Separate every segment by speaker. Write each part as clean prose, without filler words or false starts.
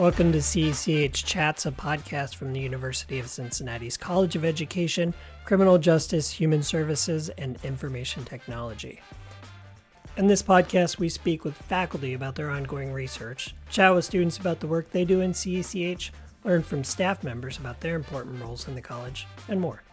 Speaker 1: Welcome to CECH Chats, a podcast from the University of Cincinnati's College of Education, Criminal Justice, Human Services, and Information Technology. In this podcast, we speak with faculty about their ongoing research, chat with students about the work they do in CECH, learn from staff members about their important roles in the college, and more.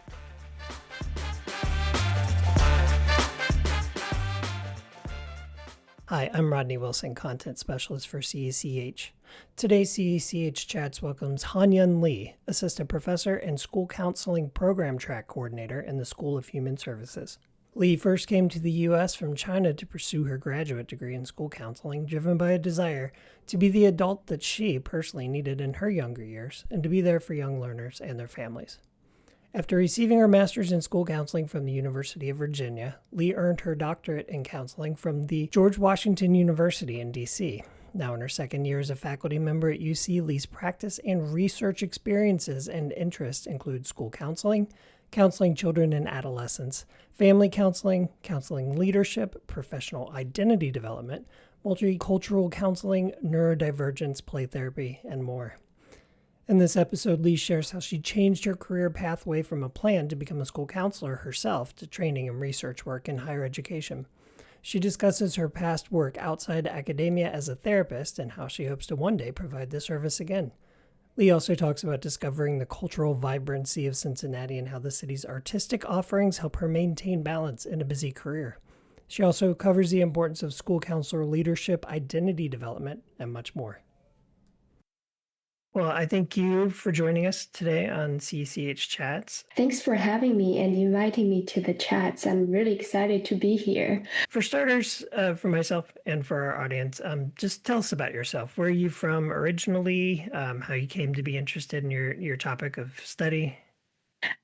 Speaker 1: Hi, I'm Rodney Wilson, Content Specialist for CECH. Today, CECH Chats welcomes Hanyun Li, Assistant Professor and School Counseling Program Track Coordinator in the School of Human Services. Li first came to the U.S. from China to pursue her graduate degree in school counseling, driven by a desire to be the adult that she personally needed in her younger years and to be there for young learners and their families. After receiving her master's in school counseling from the University of Virginia, Li earned her doctorate in counseling from the George Washington University in D.C. Now in her second year as a faculty member at UC, Li's practice and research experiences and interests include school counseling, counseling children and adolescents, family counseling, counseling leadership, professional identity development, multicultural counseling, neurodivergence, play therapy, and more. In this episode, Li shares how she changed her career pathway from a plan to become a school counselor herself to training and research work in higher education. She discusses her past work outside academia as a therapist and how she hopes to one day provide this service again. Li also talks about discovering the cultural vibrancy of Cincinnati and how the city's artistic offerings help her maintain balance in a busy career. She also covers the importance of school counselor leadership, identity development, and much more. Well, I thank you for joining us today on CECH Chats.
Speaker 2: Thanks for having me and inviting me to the chats. I'm really excited to be here.
Speaker 1: For starters, for myself and for our audience, just tell us about yourself. Where are you from originally? How you came to be interested in your topic of study?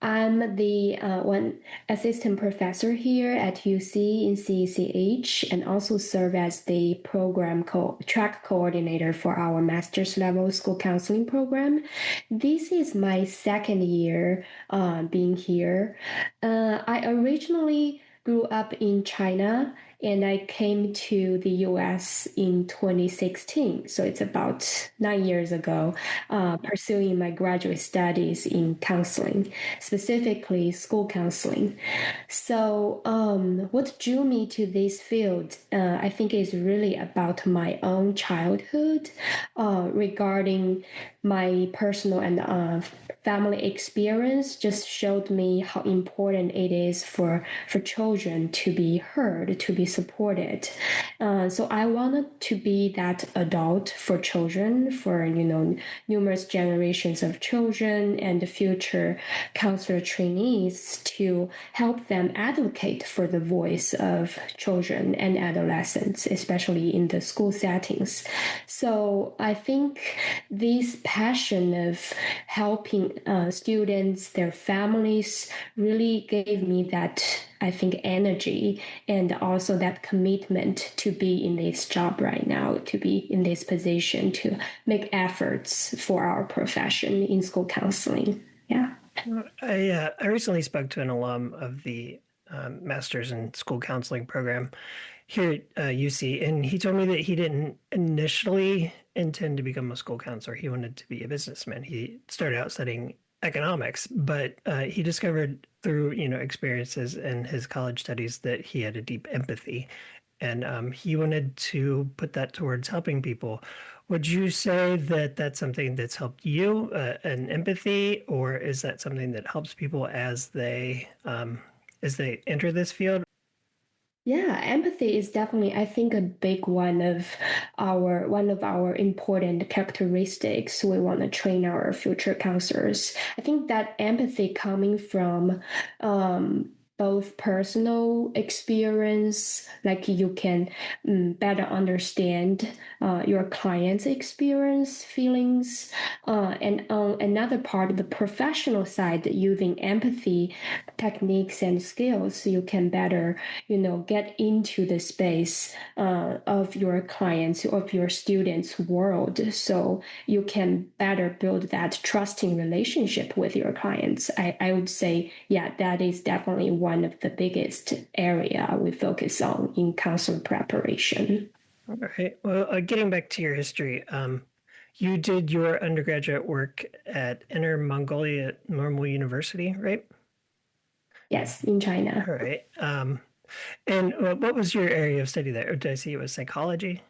Speaker 2: I'm the one assistant professor here at UC in CECH and also serve as the program track coordinator for our master's level school counseling program. This is my second year being here. I originally grew up in China and I came to the US in 2016. So it's about 9 years ago, pursuing my graduate studies in counseling, specifically school counseling. So what drew me to this field, I think is really about my own childhood regarding my personal and family experience just showed me how important it is for children to be heard, to be supported. So I wanted to be that adult for children, for numerous generations of children and the future counselor trainees to help them advocate for the voice of children and adolescents, especially in the school settings. So I think this passion of helping students, their families, really gave me that, I think, energy and also that commitment to be in this job right now, to be in this position, to make efforts for our profession in school counseling. Yeah.
Speaker 1: I recently spoke to an alum of the Master's in School Counseling program here at UC, and he told me that he didn't initially intend to become a school counselor. He wanted to be a businessman. He started out studying economics, but he discovered through experiences in his college studies that he had a deep empathy, and he wanted to put that towards helping people. Would you say that that's something that's helped you, an empathy, or is that something that helps people as they enter this field?
Speaker 2: Yeah, empathy is definitely, I think, a big one of our important characteristics we want to train our future counselors. I think that empathy coming from both personal experience, like you can better understand your client's experience, feelings, and on another part of the professional side, using empathy techniques and skills, you can better, get into the space of your clients, of your students' world, so you can better build that trusting relationship with your clients. I would say, yeah, that is definitely one of the biggest area we focus on in counseling preparation.
Speaker 1: All right. Well, getting back to your history, You did your undergraduate work at Inner Mongolia Normal University, right?
Speaker 2: Yes, in China.
Speaker 1: All right. And what was your area of study there? Or did I see it was psychology?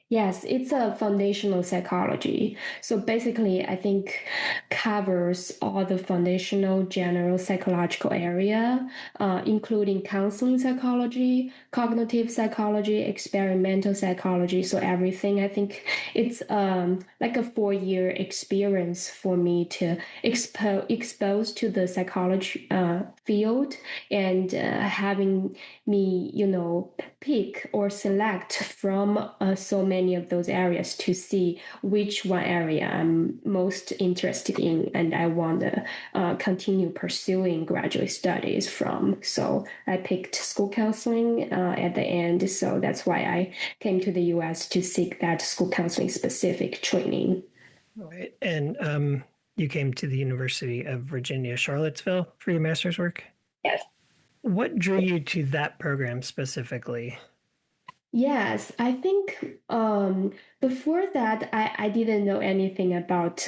Speaker 2: Yes, it's a foundational psychology. So basically, I think covers all the foundational general psychological area, including counseling psychology, cognitive psychology, experimental psychology. So everything. I think it's like a 4 year experience for me to expose to the psychology field and having me, pick or select from so many of those areas to see which one area I'm most interested in and I want to continue pursuing graduate studies from. So I picked school counseling at the end. So that's why I came to the US to seek that school counseling specific training.
Speaker 1: All right. And you came to the University of Virginia, Charlottesville for your master's work.
Speaker 2: Yes.
Speaker 1: What drew you to that program specifically?
Speaker 2: Yes, I think before that, I didn't know anything about,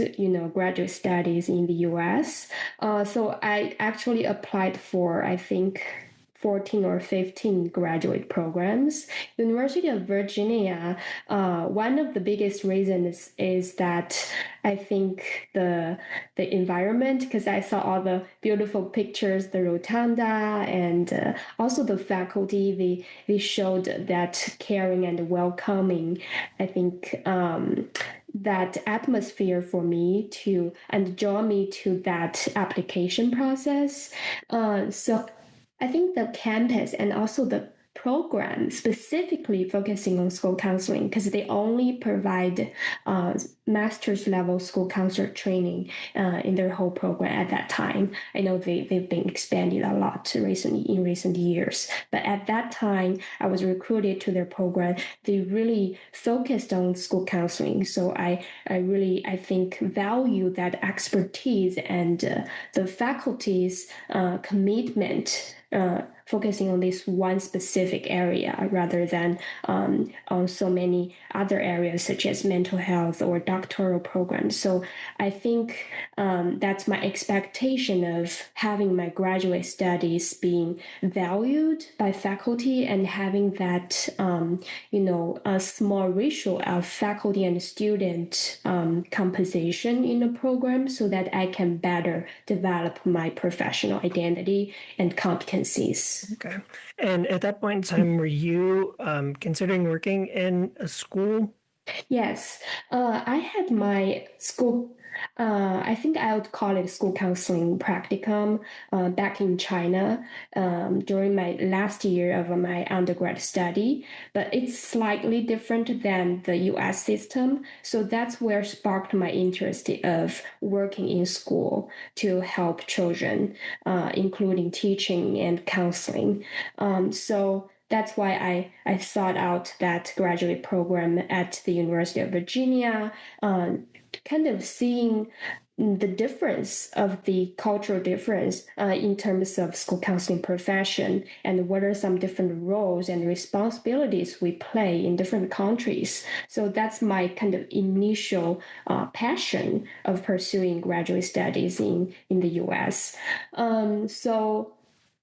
Speaker 2: graduate studies in the US. So I actually applied for, I think, 14 or 15 graduate programs. University of Virginia, one of the biggest reasons is that I think the environment, because I saw all the beautiful pictures, the rotunda, and also the faculty, they showed that caring and welcoming. I think that atmosphere for me to and draw me to that application process. So I think the campus and also the program specifically focusing on school counseling because they only provide master's level school counselor training in their whole program at that time. I know they've been expanded a lot recently in recent years, but at that time I was recruited to their program. They really focused on school counseling, so I really I think value that expertise and the faculty's commitment focusing on this one specific area rather than on so many other areas such as mental health or doctoral programs. So I think that's my expectation of having my graduate studies being valued by faculty and having that, a small ratio of faculty and student composition in the program so that I can better develop my professional identity and competencies.
Speaker 1: Okay. And at that point in time, were you considering working in a school?
Speaker 2: Yes, I had my school. I think I would call it school counseling practicum back in China during my last year of my undergrad study, but it's slightly different than the US system. So that's where sparked my interest of working in school to help children, including teaching and counseling. So that's why I sought out that graduate program at the University of Virginia, kind of seeing the difference of the cultural difference in terms of school counseling profession and what are some different roles and responsibilities we play in different countries. So that's my kind of initial passion of pursuing graduate studies in the US. So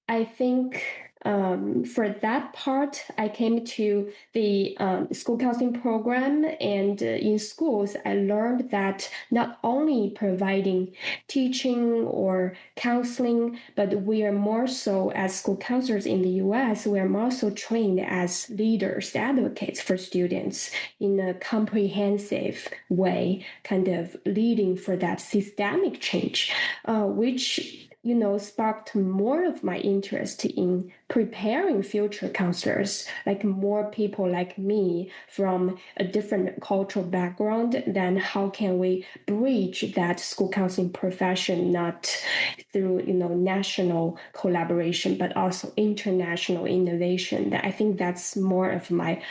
Speaker 2: I think for that part, I came to the school counseling program, and in schools, I learned that not only providing teaching or counseling, but we are more so as school counselors in the US, we are more so trained as leaders, advocates for students in a comprehensive way, kind of leading for that systemic change, which sparked more of my interest in preparing future counselors, like more people like me from a different cultural background, then how can we bridge that school counseling profession not through, national collaboration, but also international innovation. That I think that's more of my,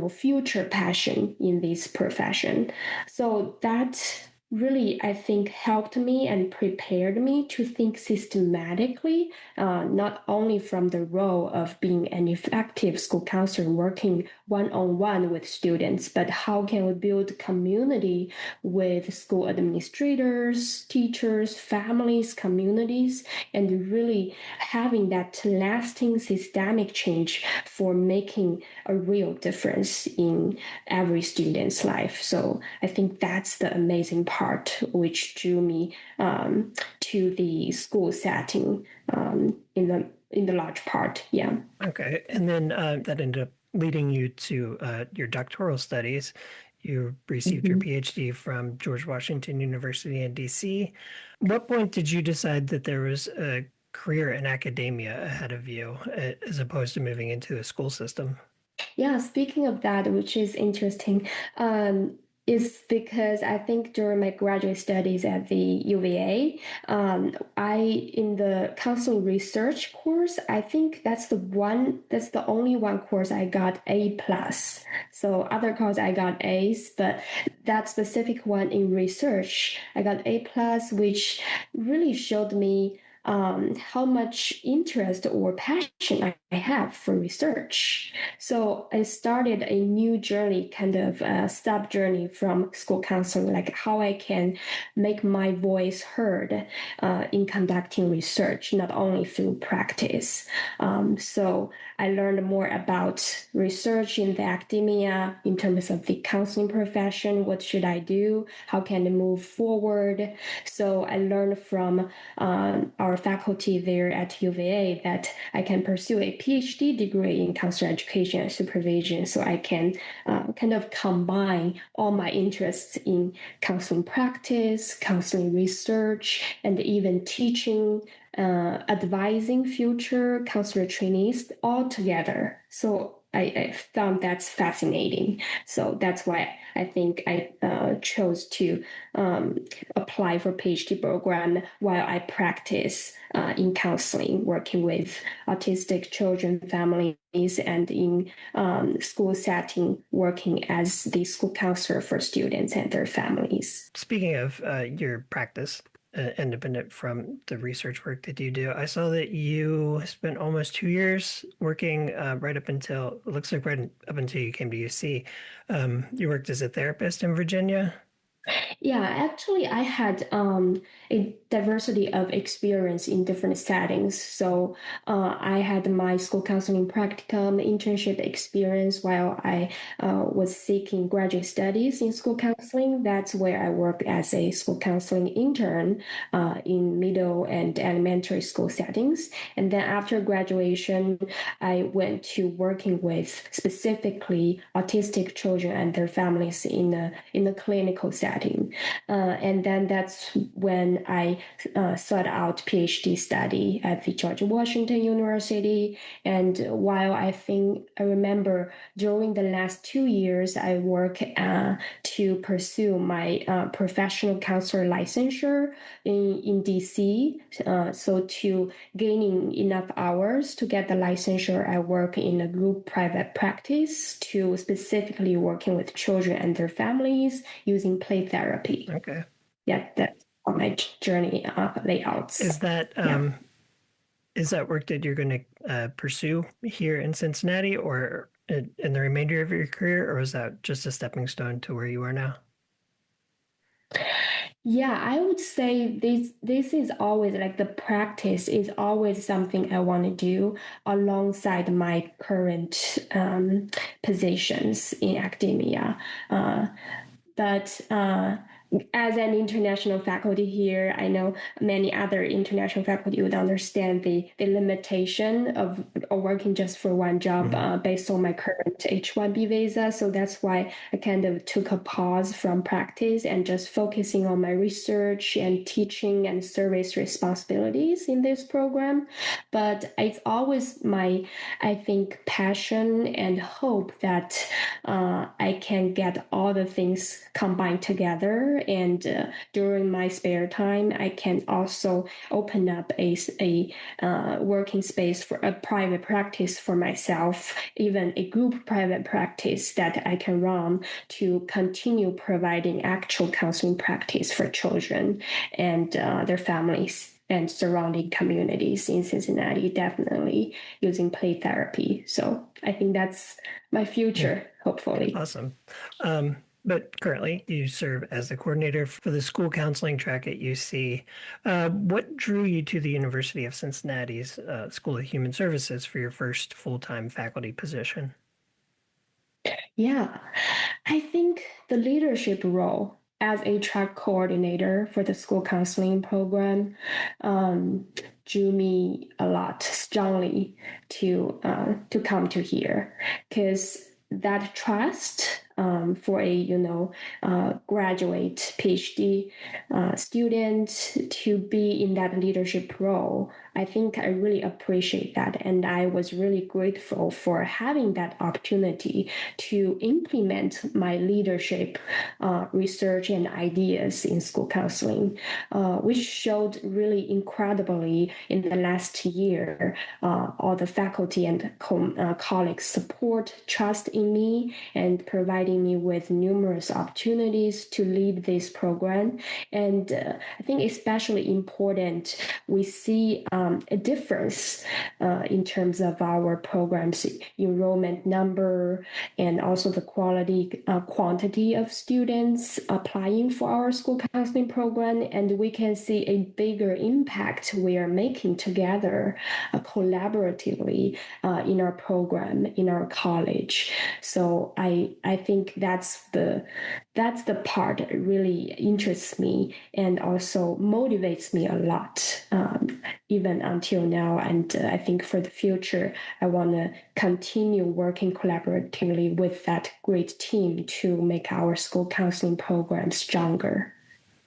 Speaker 2: future passion in this profession. So that really, I think, helped me and prepared me to think systematically, not only from the role of being an effective school counselor working one-on-one with students, but how can we build community with school administrators, teachers, families, communities, and really having that lasting systemic change for making a real difference in every student's life. So I think that's the amazing part which drew me to the school setting in the large part. Yeah.
Speaker 1: Okay. And then that ended up leading you to your doctoral studies. You received your
Speaker 2: Mhm.
Speaker 1: PhD from George Washington University in DC. What point did you decide that there was a career in academia ahead of you as opposed to moving into a school system?
Speaker 2: Yeah, speaking of that, which is interesting, is because I think during my graduate studies at the UVA, I in the counseling research course, I think that's the only one course I got A plus. So other course I got A's, but that specific one in research, I got A plus, which really showed me how much interest or passion I have for research. So I started a new journey, kind of a sub journey from school counseling, like how I can make my voice heard in conducting research, not only through practice. So I learned more about research in the academia in terms of the counseling profession. What should I do? How can I move forward? So I learned from our faculty there at UVA that I can pursue a PhD degree in counselor education and supervision, so I can kind of combine all my interests in counseling practice, counseling research, and even teaching, advising future counselor trainees all together. So I found that's fascinating. So that's why I think I chose to apply for PhD program while I practice in counseling, working with autistic children, families, and in school setting, working as the school counselor for students and their families.
Speaker 1: Speaking of your practice, independent from the research work that you do, I saw that you spent almost 2 years working right up until, it looks like up until you came to UC. You worked as a therapist in Virginia.
Speaker 2: Yeah, actually, I had a diversity of experience in different settings. So I had my school counseling practicum internship experience while I was seeking graduate studies in school counseling. That's where I worked as a school counseling intern in middle and elementary school settings. And then after graduation, I went to working with specifically autistic children and their families in a clinical setting. And then that's when I sought out PhD study at the George Washington University. And while I remember during the last 2 years, I worked to pursue my professional counselor licensure in DC. So to gaining enough hours to get the licensure, I work in a group private practice to specifically working with children and their families using play therapy.
Speaker 1: Okay.
Speaker 2: Yeah, that's on my journey
Speaker 1: Is
Speaker 2: layouts.
Speaker 1: that
Speaker 2: Yeah.
Speaker 1: is that work that you're going to pursue here in Cincinnati or in the remainder of your career, or is that just a stepping stone to where you are now?
Speaker 2: Yeah, I would say this is always like the practice is always something I want to do alongside my current positions in academia. But as an international faculty here, I know many other international faculty would understand the limitation of working just for one job
Speaker 1: Mhm.
Speaker 2: based on my current H-1B visa. So that's why I kind of took a pause from practice and just focusing on my research and teaching and service responsibilities in this program. But it's always my, I think, passion and hope that I can get all the things combined together here, and during my spare time, I can also open up a working space for a private practice for myself, even a group private practice that I can run to continue providing actual counseling practice for children and their families and surrounding communities in Cincinnati, definitely using play therapy. So I think that's my future, hopefully.
Speaker 1: Awesome. But currently, you serve as the coordinator for the school counseling track at UC. What drew you to the University of Cincinnati's School of Human Services for your first full-time faculty position?
Speaker 2: Yeah, I think the leadership role as a track coordinator for the school counseling program um, drew me a lot strongly to come to here, because that trust for a graduate PhD student to be in that leadership role, I think I really appreciate that, and I was really grateful for having that opportunity to implement my leadership research and ideas in school counseling, which showed really incredibly in the last year. All the faculty and colleagues support, trust in me, and providing me with numerous opportunities to lead this program. And I think especially important, we see a difference in terms of our programs enrollment number and also the quantity of students applying for our school counseling program, and we can see a bigger impact we are making together collaboratively in our program, in our college. So I think that's the part that really interests me and also motivates me a lot, even until now. And I think for the future, I want to continue working collaboratively with that great team to make our school counseling program stronger.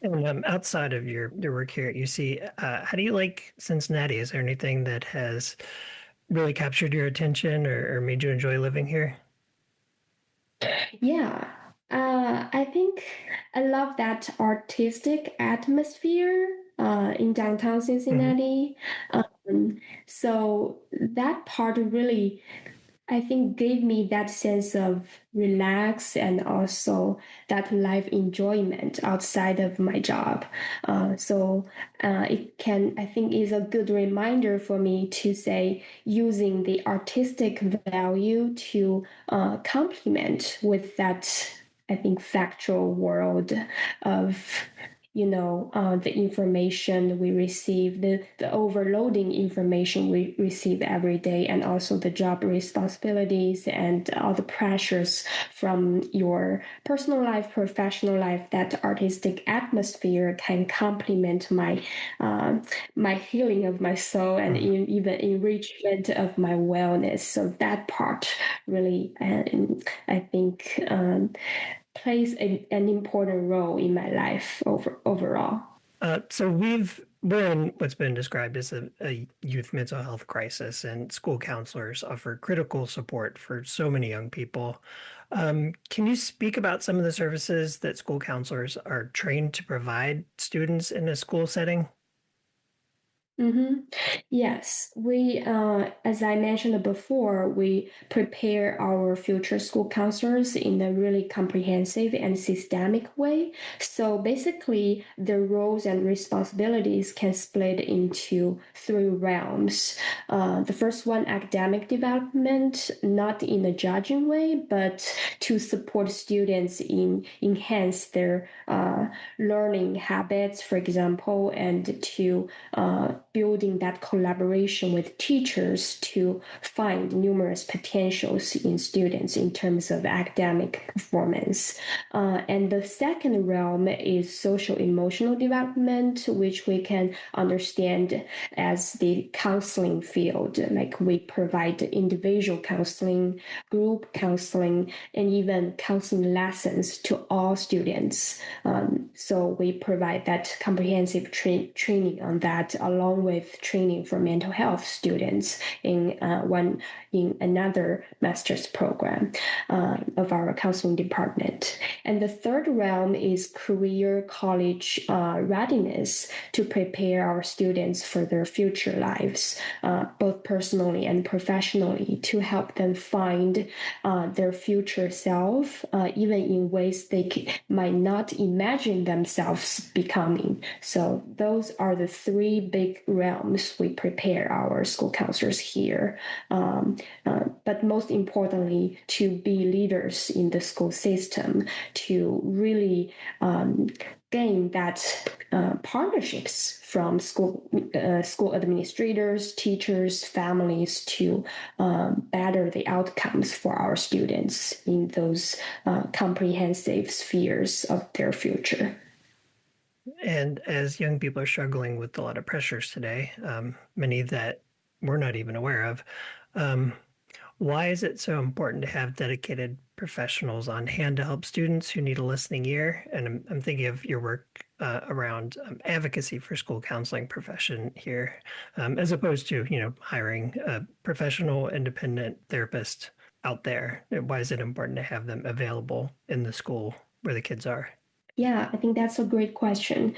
Speaker 1: And outside of your work here at UC, how do you like Cincinnati? Is there anything that has really captured your attention or made you enjoy living here?
Speaker 2: Yeah, I think I love that artistic atmosphere in downtown
Speaker 1: Mhm.
Speaker 2: Cincinnati. So that part really, I think, gave me that sense of relax and also that life enjoyment outside of my job. It can, I think, is a good reminder for me to say using the artistic value to complement with that, I think, factual world of the information we receive, the overloading information we receive every day, and also the job responsibilities and all the pressures from your personal life, professional life. That artistic atmosphere can complement my healing of my soul and
Speaker 1: Mhm.
Speaker 2: even enrichment of my wellness. So that part really, I think, plays an important role in my life overall.
Speaker 1: So we're in what's been described as a youth mental health crisis, and school counselors offer critical support for so many young people. Can you speak about some of the services that school counselors are trained to provide students in a school setting?
Speaker 2: Mm-hmm. Yes, as I mentioned before, we prepare our future school counselors in a really comprehensive and systemic way. So basically, the roles and responsibilities can split into three realms. The first one, academic development, not in a judging way, but to support students in enhance their learning habits, for example, and to building that collaboration with teachers to find numerous potentials in students in terms of academic performance. And the second realm is social emotional development, which we can understand as the counseling field. Like we provide individual counseling, group counseling, and even counseling lessons to all students. So we provide that comprehensive training on that along along with training for mental health students in another master's program of our counseling department. And the third realm is career college readiness to prepare our students for their future lives, both personally and professionally, to help them find their future self, even in ways they might not imagine themselves becoming. So those are the three big realms we prepare our school counselors here. But most importantly, to be leaders in the school system, to really gain that partnerships from school administrators, teachers, families to better the outcomes for our students in those comprehensive spheres of their future.
Speaker 1: And as young people are struggling with a lot of pressures today, many that we're not even aware of, why is it so important to have dedicated professionals on hand to help students who need a listening ear? And I'm thinking of your work around advocacy for school counseling profession here, as opposed to, hiring a professional independent therapist out there. Why is it important to have them available in the school where the kids are?
Speaker 2: Yeah, I think that's a great question.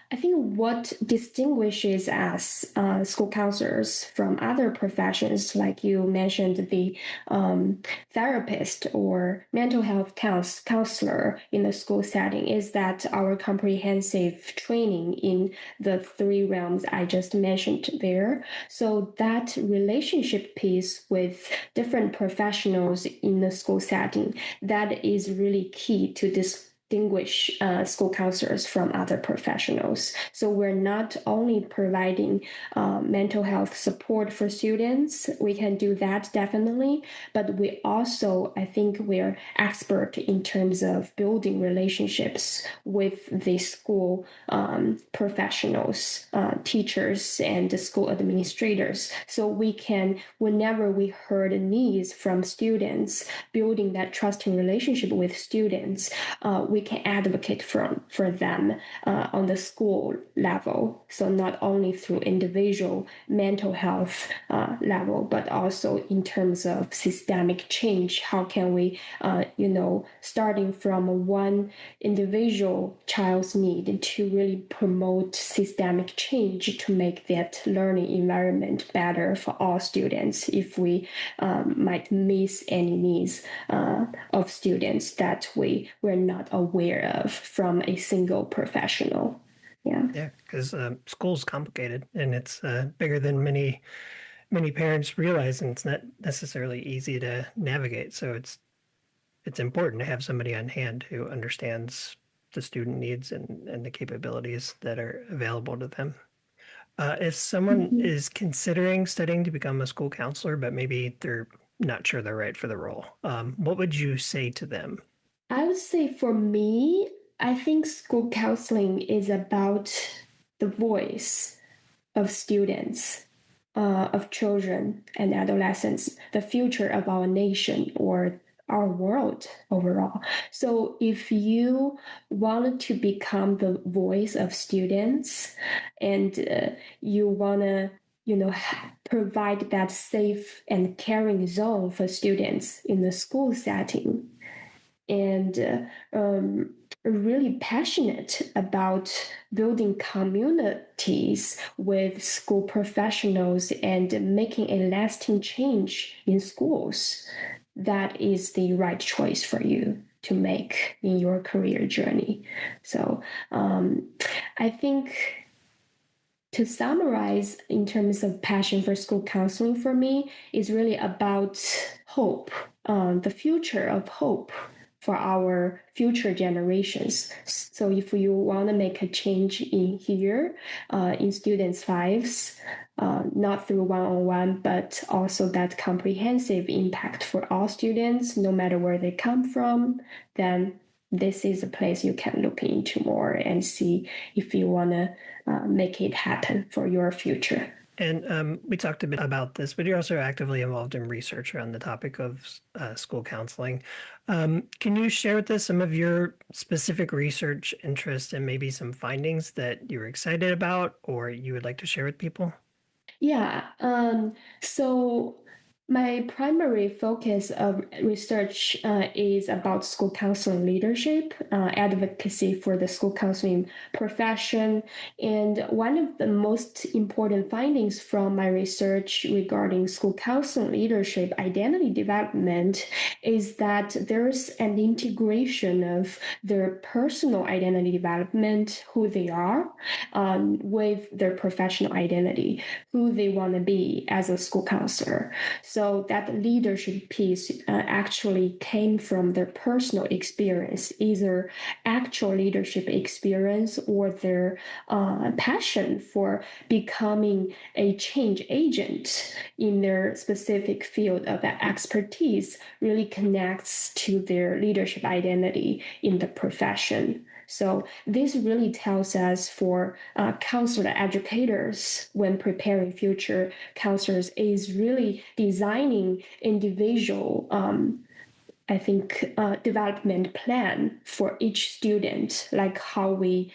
Speaker 2: I think what distinguishes us school counselors from other professions, like you mentioned, the therapist or mental health counselor in the school setting, is that our comprehensive training in the three realms I just mentioned there. So that relationship piece with different professionals in the school setting, that is really key to distinguish school counselors from other professionals. So we're not only providing mental health support for students, we can do that definitely, but we also, I think we're expert in terms of building relationships with the school professionals, teachers, and the school administrators. So we can, whenever we heard needs from students, building that trusting relationship with students, we can advocate for them on the school level. So not only through individual mental health level, but also in terms of systemic change. How can we, starting from one individual child's need to really promote systemic change to make that learning environment better for all students if we might miss any needs of students that we're not aware of from a single professional.
Speaker 1: Yeah, because school's complicated and it's bigger than many parents realize, and it's not necessarily easy to navigate. So it's important to have somebody on hand who understands the student needs and the capabilities that are available to them. If someone
Speaker 2: Mhm.
Speaker 1: is considering studying to become a school counselor, but maybe they're not sure they're right for the role, what would you say to them?
Speaker 2: I would say for me, I think school counseling is about the voice of students, of children and adolescents, the future of our nation or our world overall. So if you want to become the voice of students and you want to provide that safe and caring zone for students in the school setting, and really passionate about building communities with school professionals and making a lasting change in schools, that is the right choice for you to make in your career journey. So I think, to summarize, in terms of passion for school counseling for me, is really about hope, the future of hope for our future generations. So if you want to make a change in here, in students' lives, not through one-on-one, but also that comprehensive impact for all students, no matter where they come from, then this is a place you can look into more and see if you want to make it happen for your future.
Speaker 1: And we talked a bit about this, but you're also actively involved in research around the topic of school counseling. Can you share with us some of your specific research interests and maybe some findings that you're excited about or you would like to share with people?
Speaker 2: Yeah. So my primary focus of research is about school counseling leadership, advocacy for the school counseling profession. And one of the most important findings from my research regarding school counseling leadership identity development is that there's an integration of their personal identity development, who they are, with their professional identity, who they want to be as a school counselor. So that leadership piece actually came from their personal experience, either actual leadership experience or their passion for becoming a change agent in their specific field of expertise really connects to their leadership identity in the profession. So this really tells us for counselor educators when preparing future counselors is really designing individual I think, development plan for each student, like how we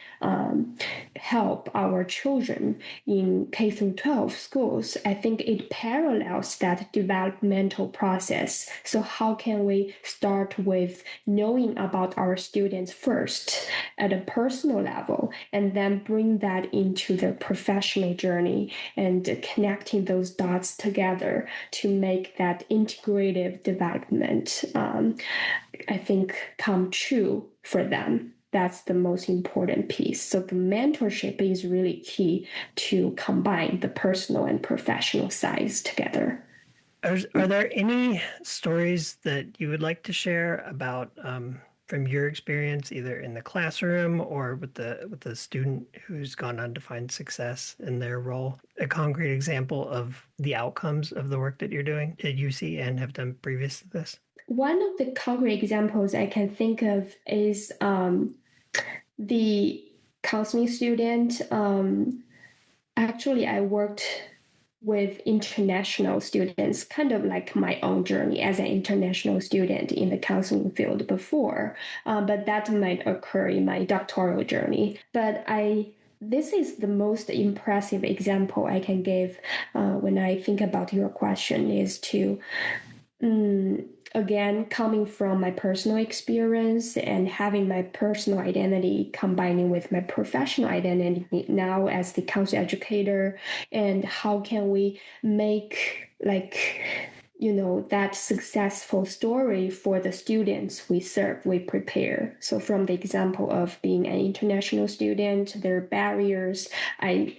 Speaker 2: help our children in K through 12 schools. I think it parallels that developmental process. So how can we start with knowing about our students first at a personal level, and then bring that into their professional journey and connecting those dots together to make that integrative development I think come true for them. That's the most important piece. So the mentorship is really key to combine the personal and professional sides together.
Speaker 1: Are there any stories that you would like to share about from your experience, either in the classroom or with the student who's gone on to find success in their role? A concrete example of the outcomes of the work that you're doing at UC and have done previous to this?
Speaker 2: One of the concrete examples I can think of is the counseling student. Actually, I worked with international students, kind of like my own journey as an international student in the counseling field before, but that might occur in my doctoral journey. But this is the most impressive example I can give when I think about your question is to again, coming from my personal experience and having my personal identity combining with my professional identity now as the counselor educator, and how can we make that successful story for the students we serve, we prepare. So from the example of being an international student, there are barriers. I,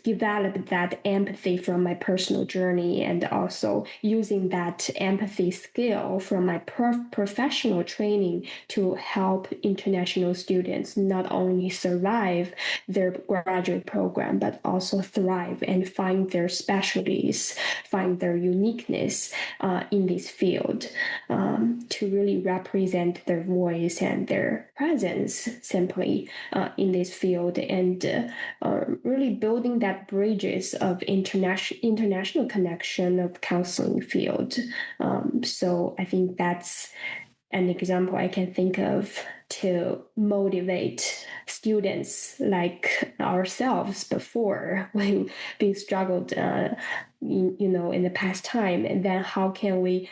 Speaker 2: developed that empathy from my personal journey, and also using that empathy skill from my professional training to help international students not only survive their graduate program, but also thrive and find their specialties, find their uniqueness in this field, to really represent their voice and their presence simply in this field, and really building that bridges of international connection of counseling field. So I think that's an example I can think of to motivate students like ourselves before when being struggled in the past time, and then how can we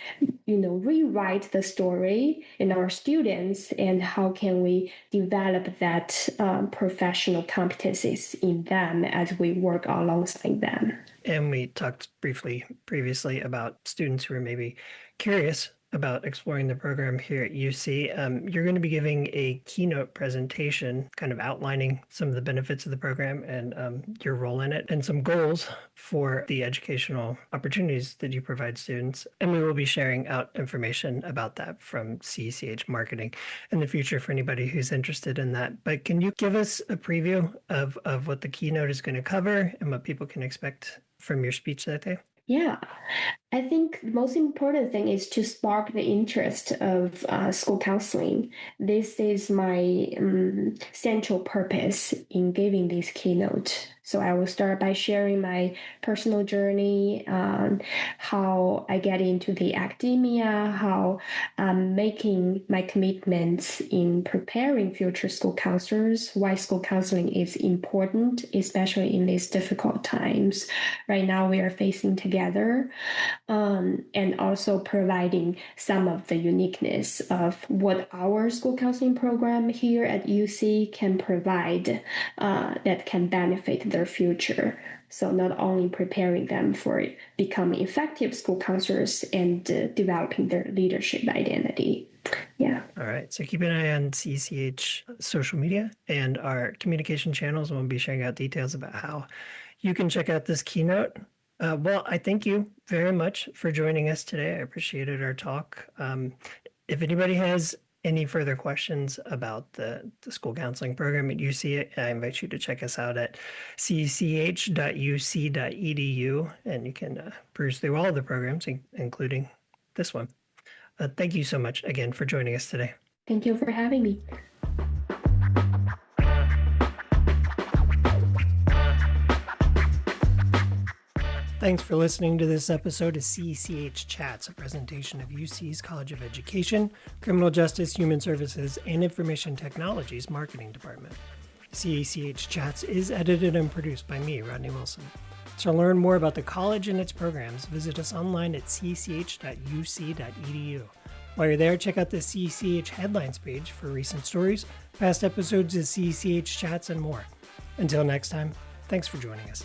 Speaker 2: rewrite the story in our students, and how can we develop that professional competencies in them as we work alongside them.
Speaker 1: And we talked briefly previously about students who are maybe curious about exploring the program here at UC. You're going to be giving a keynote presentation, kind of outlining some of the benefits of the program and your role in it, and some goals for the educational opportunities that you provide students. And we will be sharing out information about that from CECH Marketing in the future for anybody who's interested in that. But can you give us a preview of what the keynote is going to cover and what people can expect from your speech that day?
Speaker 2: Yeah. I think the most important thing is to spark the interest of school counseling. This is my central purpose in giving this keynote. So I will start by sharing my personal journey, how I get into the academia, how I'm making my commitments in preparing future school counselors, why school counseling is important, especially in these difficult times. Right now we are facing together. And also providing some of the uniqueness of what our school counseling program here at UC can provide that can benefit their future. So not only preparing them for becoming effective school counselors and developing their leadership identity. Yeah.
Speaker 1: All right. So keep an eye on CECH social media and our communication channels, and we'll be sharing out details about how you can check out this keynote. Well, I thank you very much for joining us today. I appreciated our talk. If anybody has any further questions about the school counseling program at UC, I invite you to check us out at cech.uc.edu, and you can peruse through all of the programs, including this one. Thank you so much again for joining us today.
Speaker 2: Thank you for having me.
Speaker 1: Thanks for listening to this episode of CECH Chats, a presentation of UC's College of Education, Criminal Justice, Human Services, and Information Technologies Marketing Department. CECH Chats is edited and produced by me, Rodney Wilson. To learn more about the college and its programs, visit us online at cech.uc.edu. While you're there, check out the CECH headlines page for recent stories, past episodes of CECH Chats, and more. Until next time, thanks for joining us.